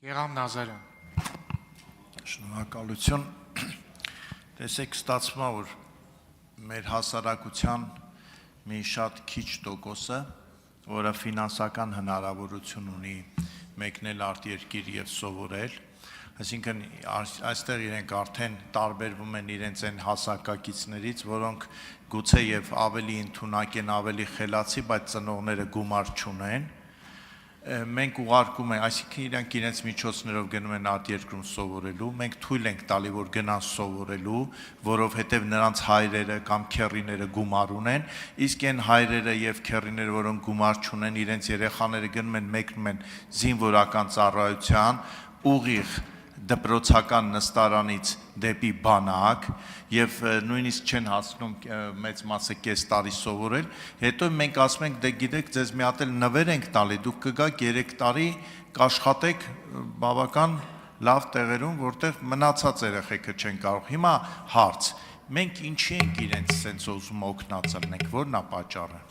Գեղամ Նազարյան։ Շնորհակալություն։ Տեսեք, ստացվում է, որ մեր հասարակության մի շատ քիչ տոկոսը, որը ֆինանսական հնարավորություն ունի մեկնել արտերկիր եւ սովորել, այսինքն այստեղ իրենք արդեն տարբերվում են իրենց այն հասակակիցներից, որոնք գուցե եւ ավելի ընդունակ են, ավելի խելացի, բայց ծնողները գումար չունեն։ Մենք ուղարկում ենք, այսինքն իրենք իրենց միջոցներով գնում են արտերկրում սովորելու, մենք թույլ ենք տալի, որ գնան սովորելու, որովհետև նրանց հայրերը կամ քեռիները գումար ունեն, իսկ այն հայրերը եւ քեռիները, որոնք գումար չունեն, իրենց երեխաները գնում են մեկնում են զինվորական ծառայության, ուղիղ դպրոցական նստարանից դեպի բանակ եւ նույնիսկ չեն հասնում մեծ մասը կես տարի սովորել, հետո մենք ասում ենք, դե գիտեք, ձեզ մի հատ էլ նվեր ենք տալի, դուք կգաք 3 տարի կաշխատեք բավական լավ տեղերում, որտեղ մնացած երեխեքը չեն կարող։ Հիմա հարց, մենք ինչի ենք իրենց սենց ուզում օգնածել ենք, որն է պատճառը։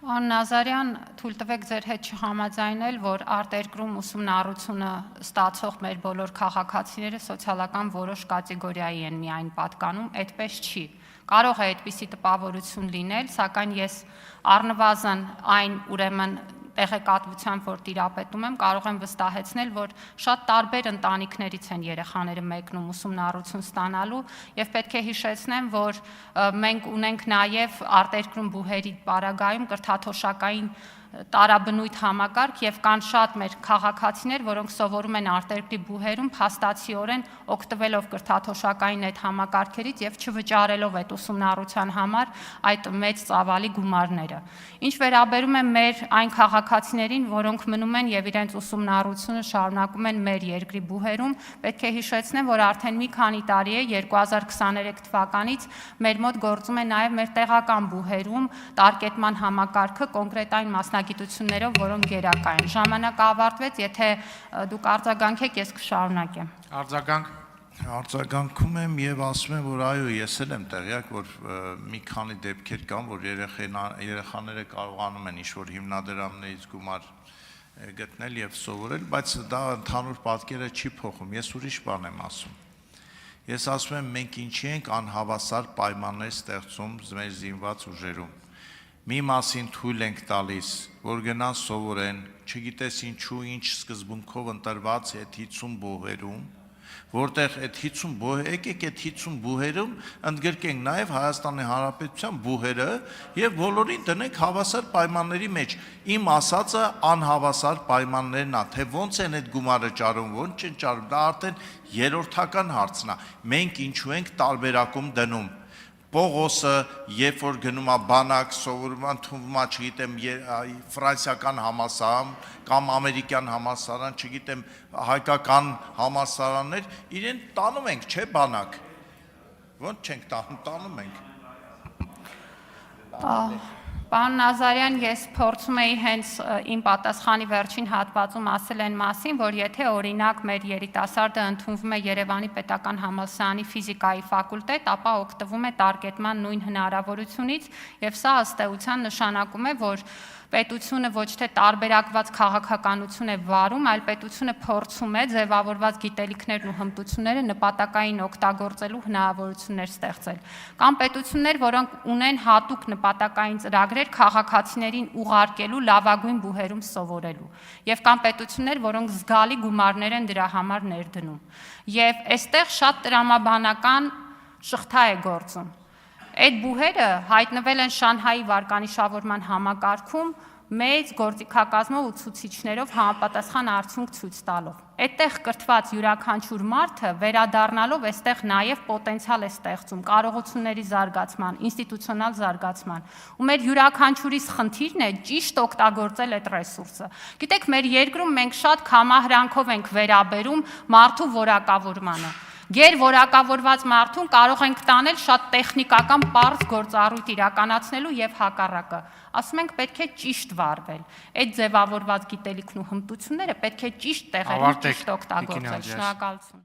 Պարոն Նազարյան, թույլ տվեք ձեր հետ չհամաձայնել, որ արտերկրում ուսումնառությունը ստացող մեր բոլոր քաղաքացիները սոցիալական որոշ կատեգորիայի են միայն պատկանում, այդպես չի։ Կարող է այդպիսի տպավորություն լինել, սակայն ես առնվազն այն ուրեմն տեղեկատվությամբ, որ տիրապետում եմ, կարող եմ վստահեցնել, որ շատ տարբեր ընտանիքներից են երեխաները մեկնում ուսումնառություն ստանալու եւ պետք է հիշեցնեմ, որ մենք ունենք նաեւ արտերկրում բուհերի պարագայում կրթաթոշակային տարաբնույթ համակարգ եւ կան շատ մեր քաղաքացիներ, որոնք սովորում են արտերկրի բուհերում փաստացիորեն օգտվելով կրթաթոշակային այդ համակարգերից եւ չվճարելով այդ ուսումնառության համար այդ մեծ ծավալի գումարները։ Ինչ վերաբերում է մեր այն քաղաքացիներին, որոնք մնում են եւ իրենց ուսումնառությունը շարունակում են մեր երկրի բուհերում, պետք է հիշեցնեմ, որ արդեն մի քանի տարի է 2023 թվականից մեր մոտ գործում է նաեւ մեր տեղական բուհերում տարկետման համակարգը կոնկրետ այն մասնագիտություններով, որոնք գերակա են։ Ժամանակը ավարտվեց, եթե դուք արձագանքեք, ես կշարունակեմ։ Արձագանքում եմ եւ ասում եմ, որ այո, ես էլ եմ տեղյակ, որ մի քանի դեպքեր կան, որ երեխաները կարողանում են ինչ-որ հիմնադրամներից գումար գտնել եւ սովորել, բայց դա ընդհանուր պատկերը չի փոխում։ Ես ուրիշ բան եմ ասում։ Ես ասում եմ, մենք ինչի ենք անհավասար պայմաններ ստեղծում մեր զինված ուժերում։ Մի մասին թույլ ենք տալիս, որ գնան սովորեն, չգիտես ինչու, ինչ սկզբունքով ընտրված այդ 50 բուհերում, որտեղ այդ 50 բուհերը, եկեք այդ 50 բուհերում ընդգրկենք նաև Հայաստանի Հանրապետության բուհերը եւ բոլորին դնենք հավասար պայմանների մեջ։ Իմ ասածը անհավասար պայմաններն է, թե ոնց են այդ գումարը ճարում, ոնց չեն ճարում, դա արդեն երրորդական հարցն է։ Մենք ինչու ենք տարբերակում դնում։ Պողոսը, երբ որ գնում է բանակ, սովորում ընդունվում է, չգիտեմ, ֆրանսիական համալսարան կամ ամերիկյան համալսարան, չգիտեմ, հայկական համալսարաններ, իրեն տանում ենք, չէ, բանակ։ Ոնց չենք տանում ենք։ Պարոն Նազարյան, ես փորձում էի հենց իմ պատասխանի վերջին հատվածում ասել այն մասին, որ եթե օրինակ մեր երիտասարդը ընդունվում է Երևանի պետական համալսարանի ֆիզիկայի ֆակուլտետ, ապա օգտվում է տարկետման նույն հնարավորությունից եւ սա ըստ էության նշանակում է, որ պետությունը ոչ թե տարբերակված քաղաքականություն է վարում, այլ պետությունը փորձում է ձևավորված գիտելիքներն ու հմտությունները նպատակային օգտագործելու հնարավորություններ ստեղծել։ Կամ պետություններ, որոնք ունեն հատուկ նպատակային ծրագրեր քաղաքացիներին ուղարկելու լավագույն բուհերում սովորելու։ Եվ կան պետություններ, որոնք զգալի գումարներ են դրա համար ներդնում։ Եվ այստեղ շատ տրամաբանական շղթա է գործում։ Այդ բուհերը հայտնվել են Շանհայի վարկանիշավորման համակարգում մեծ գործիքակազմով ու ցուցիչներով համապատասխան արդյունք ցույց տալով։ Այդտեղ կրթված յուրաքանչյուր մարդը վերադառնալով այստեղ նաև պոտենցիալ է ստեղծում կարողությունների զարգացման, ինստիտուցիոնալ զարգացման։ Ու մեր յուրաքանչյուրիս խնդիրն է ճիշտ օգտագործել այդ ռեսուրսը։ Գիտեք, մեր երկրում մենք շատ կամահրանքով ենք վերաբերում մարդու որակավորմանը։ Գերորակավորված մարդուն կարող ենք տանել շատ տեխնիկական պարզ գործառույթ իրականացնելու եւ հակառակը։ Ասում ենք պետք է ճիշտ վարվել։ Այդ ձևավորված գիտելիքն ու հմտությունները պետք է ճիշտ տեղերում ճիշտ օգտագործել։ Շնորհակալություն։